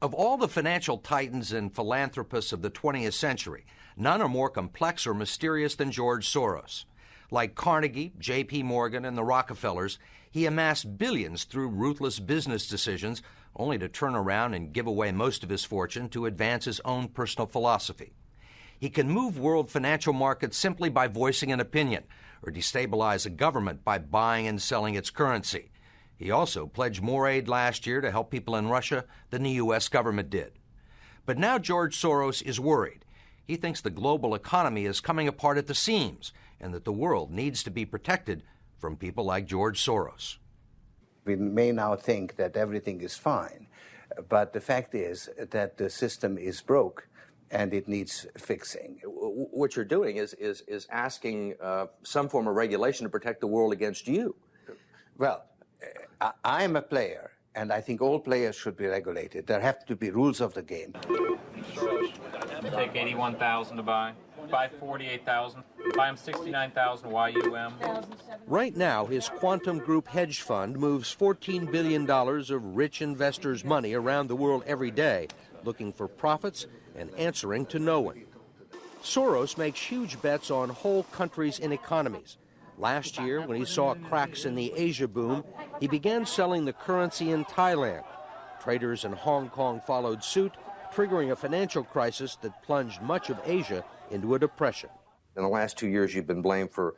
Of all the financial titans and philanthropists of the 20th century, none are more complex or mysterious than George Soros. Like Carnegie, J.P. Morgan, and the Rockefellers, he amassed billions through ruthless business decisions, only to turn around and give away most of his fortune to advance his own personal philosophy. He can move world financial markets simply by voicing an opinion, or destabilize a government by buying and selling its currency. He also pledged more aid last year to help people in Russia than the U.S. government did. But now George Soros is worried. He thinks the global economy is coming apart at the seams and that the world needs to be protected from people like George Soros. We may now think that everything is fine, but the fact is that the system is broke and it needs fixing. What you're doing is asking some form of regulation to protect the world against you. Well, I am a player, and I think all players should be regulated. There have to be rules of the game. Take 81,000 to buy 48,000. Buy him 69,000 YUM. Right now, his quantum group hedge fund moves $14 billion of rich investors' money around the world every day, looking for profits and answering to no one. Soros makes huge bets on whole countries and economies. Last year, when he saw cracks in the Asia boom, he began selling the currency in Thailand. Traders in Hong Kong followed suit, triggering a financial crisis that plunged much of Asia into a depression. In the last 2 years, you've been blamed for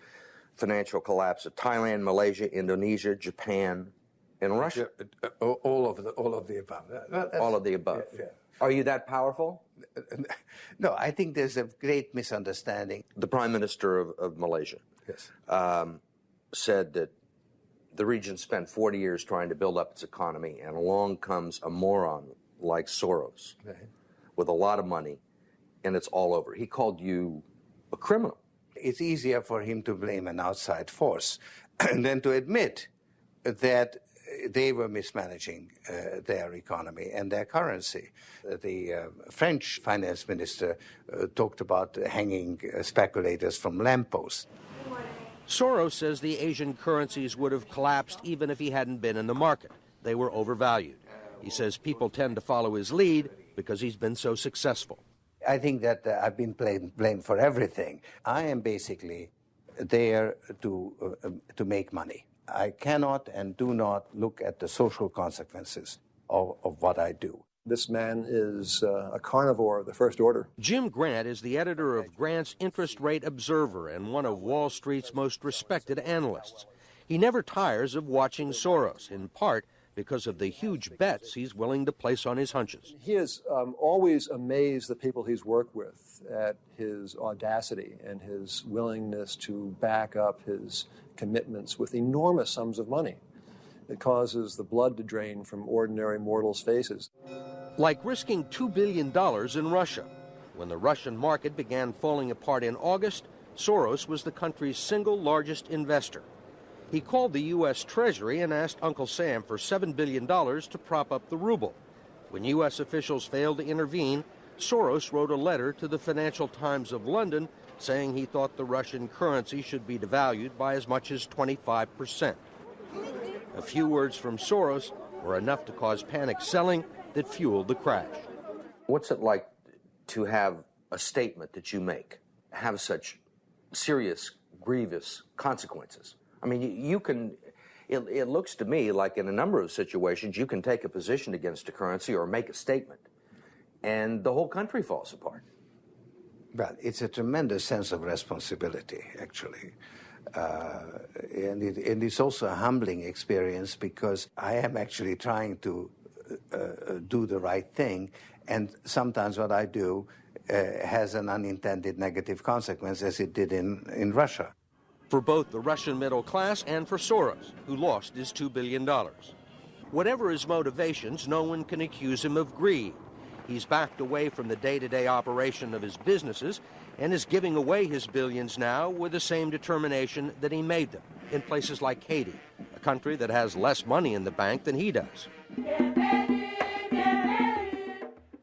financial collapse of Thailand, Malaysia, Indonesia, Japan, and Russia. All of the above. All of the above. Yeah. Are you that powerful? No, I think there's a great misunderstanding. The Prime Minister of Malaysia said that the region spent 40 years trying to build up its economy, and along comes a moron like Soros with a lot of money, and it's all over. He called you a criminal. It's easier for him to blame an outside force than to admit that they were mismanaging their economy and their currency. The French finance minister talked about hanging speculators from lampposts. Soros says the Asian currencies would have collapsed even if he hadn't been in the market. They were overvalued. He says people tend to follow his lead because he's been so successful. I think that I've been blamed for everything. I am basically there to make money. I cannot and do not look at the social consequences of what I do. This man is a carnivore of the first order. Jim Grant is the editor of Grant's Interest Rate Observer and one of Wall Street's most respected analysts. He never tires of watching Soros, in part because of the huge bets he's willing to place on his hunches. He has always amazed the people he's worked with at his audacity and his willingness to back up his commitments with enormous sums of money. It causes the blood to drain from ordinary mortals' faces. Like risking $2 billion in Russia. When the Russian market began falling apart in August, Soros was the country's single largest investor. He called the U.S. Treasury and asked Uncle Sam for $7 billion to prop up the ruble. When U.S. officials failed to intervene, Soros wrote a letter to the Financial Times of London saying he thought the Russian currency should be devalued by as much as 25%. A few words from Soros were enough to cause panic selling that fueled the crash. What's it like to have a statement that you make have such serious, grievous consequences? I mean, you can, it looks to me like in a number of situations, you can take a position against a currency or make a statement, and the whole country falls apart. Well, it's a tremendous sense of responsibility, actually. And it's also a humbling experience because I am actually trying to do the right thing, and sometimes what I do has an unintended negative consequence, as it did in Russia. For both the Russian middle class and for Soros, who lost his $2 billion. Whatever his motivations, no one can accuse him of greed. He's backed away from the day-to-day operation of his businesses and is giving away his billions now with the same determination that he made them in places like Haiti, a country that has less money in the bank than he does.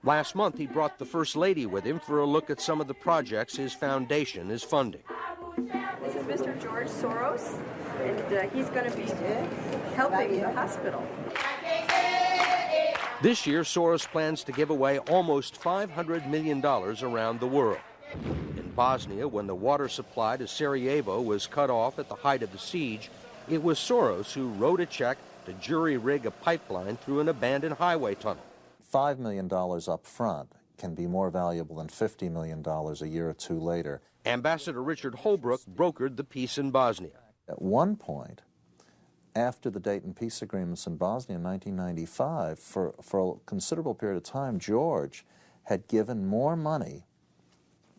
Last month, he brought the First Lady with him for a look at some of the projects his foundation is funding. This is Mr. George Soros, and he's going to be helping the hospital. This year, Soros plans to give away almost $500 million around the world. In Bosnia, when the water supply to Sarajevo was cut off at the height of the siege, it was Soros who wrote a check to jury-rig a pipeline through an abandoned highway tunnel. $5 million up front can be more valuable than $50 million a year or two later. Ambassador Richard Holbrooke brokered the peace in Bosnia. At one point, after the Dayton peace agreements in Bosnia in 1995, for a considerable period of time, George had given more money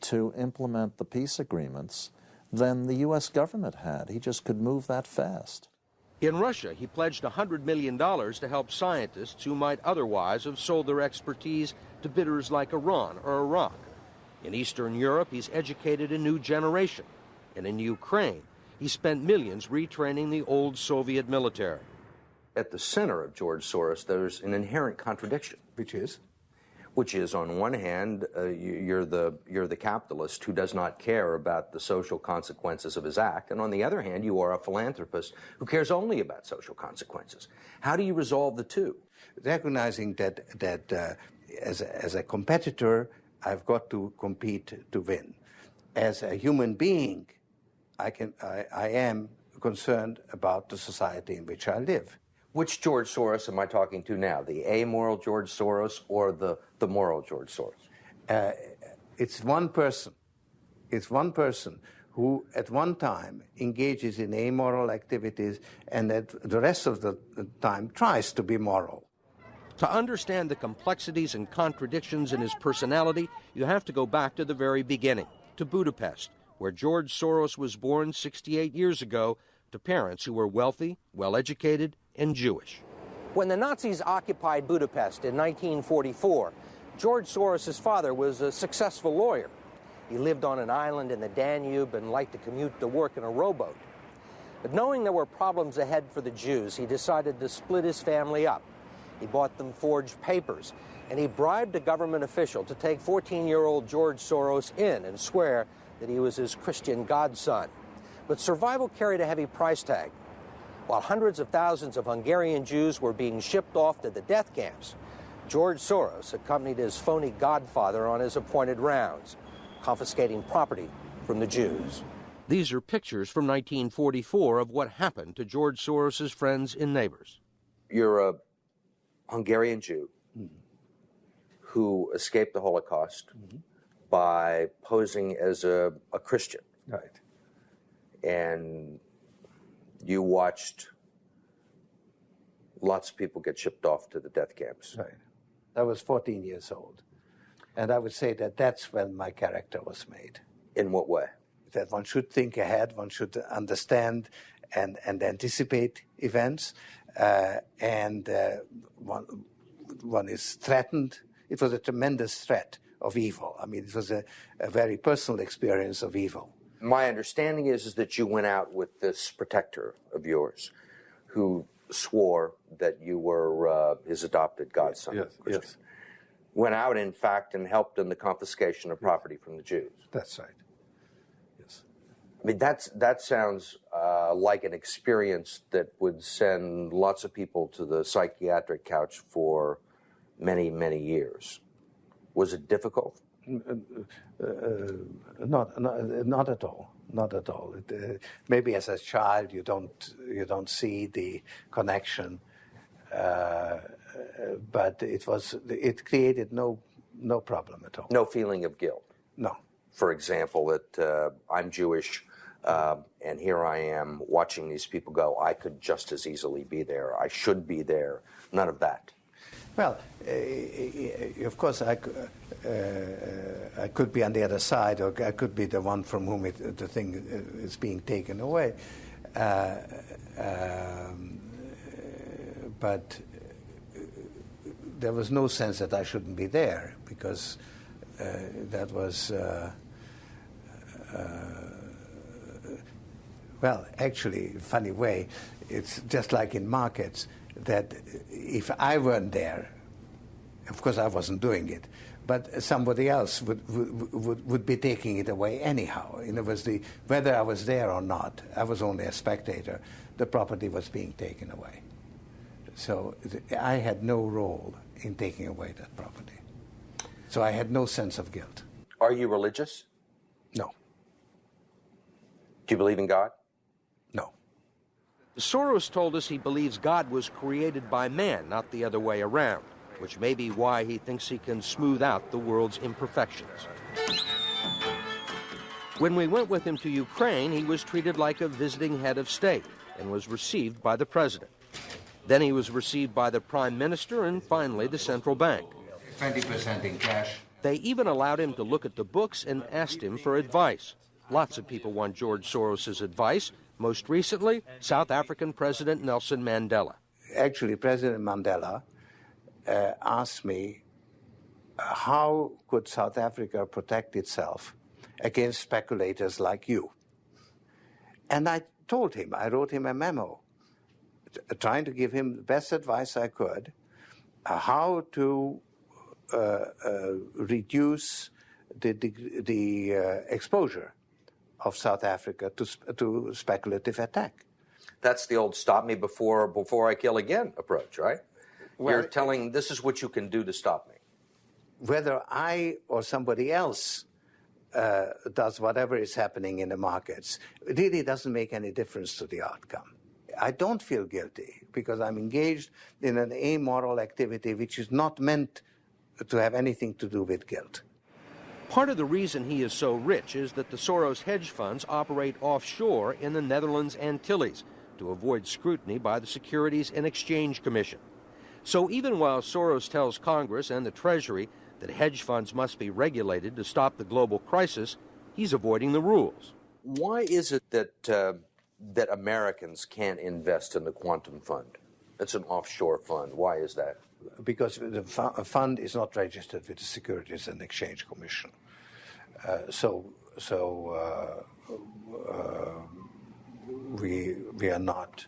to implement the peace agreements than the U.S. government had. He just could move that fast. In Russia, he pledged $100 million to help scientists who might otherwise have sold their expertise to bidders like Iran or Iraq. In Eastern Europe, he's educated a new generation. And in Ukraine, he spent millions retraining the old Soviet military. At the center of George Soros, there's an inherent contradiction. Which is, on one hand, you're the capitalist who does not care about the social consequences of his act, and on the other hand, you are a philanthropist who cares only about social consequences. How do you resolve the two? Recognizing that as a competitor, I've got to compete to win. As a human being, I am concerned about the society in which I live. Which George Soros am I talking to now? The amoral George Soros or the moral George Soros? It's one person. It's one person who at one time engages in amoral activities and at the rest of the time tries to be moral. To understand the complexities and contradictions in his personality, you have to go back to the very beginning, to Budapest, where George Soros was born 68 years ago to parents who were wealthy, well-educated, and Jewish. When the Nazis occupied Budapest in 1944, George Soros' father was a successful lawyer. He lived on an island in the Danube and liked to commute to work in a rowboat. But knowing there were problems ahead for the Jews, he decided to split his family up. He bought them forged papers, and he bribed a government official to take 14-year-old George Soros in and swear that he was his Christian godson. But survival carried a heavy price tag. While hundreds of thousands of Hungarian Jews were being shipped off to the death camps, George Soros accompanied his phony godfather on his appointed rounds, confiscating property from the Jews. These are pictures from 1944 of what happened to George Soros's friends and neighbors. You're a Hungarian Jew who escaped the Holocaust by posing as a Christian. Right. And you watched lots of people get shipped off to the death camps. Right. I was 14 years old. And I would say that that's when my character was made. In what way? That one should think ahead, one should understand and anticipate events, and one is threatened. It was a tremendous threat of evil. I mean, it was a very personal experience of evil. My understanding is that you went out with this protector of yours who swore that you were his adopted godson. Yes. Went out, in fact, and helped in the confiscation of property from the Jews. That's right. Yes. I mean, that sounds like an experience that would send lots of people to the psychiatric couch for many, many years. Was it difficult? Not at all. Not at all. Maybe as a child you don't see the connection, but it created no problem at all. No feeling of guilt. No. For example, that I'm Jewish, and here I am watching these people go. I could just as easily be there. I should be there. None of that. Well, of course, I could be on the other side, or I could be the one from whom the thing is being taken away. But there was no sense that I shouldn't be there, because that was, well, actually, funny way, it's just like in markets, that if I weren't there, of course I wasn't doing it, but somebody else would be taking it away anyhow. And it was whether I was there or not, I was only a spectator, the property was being taken away. So I had no role in taking away that property. So I had no sense of guilt. Are you religious? No. Do you believe in God? No. Soros told us he believes God was created by man, not the other way around, which may be why he thinks he can smooth out the world's imperfections. When we went with him to Ukraine, he was treated like a visiting head of state and was received by the president. Then he was received by the prime minister and finally the central bank. 20% in cash. They even allowed him to look at the books and asked him for advice. Lots of people want George Soros' advice. Most recently, South African President Nelson Mandela. Actually, President Mandela asked me, how could South Africa protect itself against speculators like you? And I told him, I wrote him a memo, trying to give him the best advice I could, how to reduce the exposure of South Africa to speculative attack. That's the old stop me before I kill again approach, right? Well, you're telling this is what you can do to stop me. Whether I or somebody else does whatever is happening in the markets, it really doesn't make any difference to the outcome. I don't feel guilty because I'm engaged in an amoral activity which is not meant to have anything to do with guilt. Part of the reason he is so rich is that the Soros hedge funds operate offshore in the Netherlands Antilles to avoid scrutiny by the Securities and Exchange Commission. So even while Soros tells Congress and the Treasury that hedge funds must be regulated to stop the global crisis, he's avoiding the rules. Why is it that Americans can't invest in the quantum fund? It's an offshore fund. Why is that? Because the fund is not registered with the Securities and Exchange Commission. We are not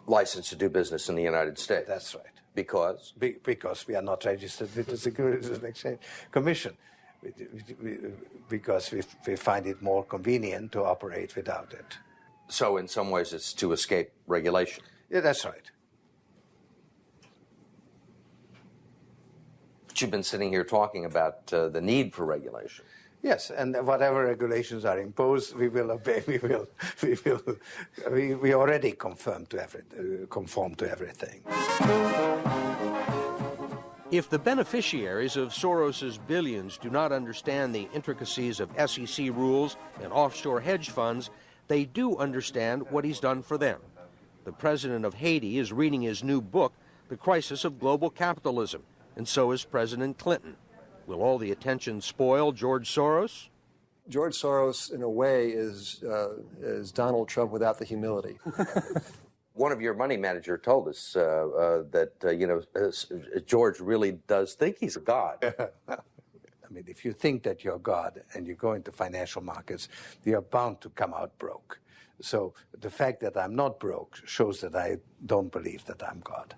licensed to do business in the United States. That's right. Because? Because we are not registered with the Securities and Exchange Commission. Because we find it more convenient to operate without it. So in some ways it's to escape regulation. Yeah, that's right. But you've been sitting here talking about the need for regulation. Yes, and whatever regulations are imposed, we will obey. We already conform to everything. If the beneficiaries of Soros's billions do not understand the intricacies of SEC rules and offshore hedge funds, they do understand what he's done for them. The president of Haiti is reading his new book, The Crisis of Global Capitalism, and so is President Clinton. Will all the attention spoil George Soros? George Soros, in a way, is Donald Trump without the humility. One of your money manager told us that George really does think he's a god. I mean, if you think that you're God and you go into financial markets, you're bound to come out broke. So the fact that I'm not broke shows that I don't believe that I'm God.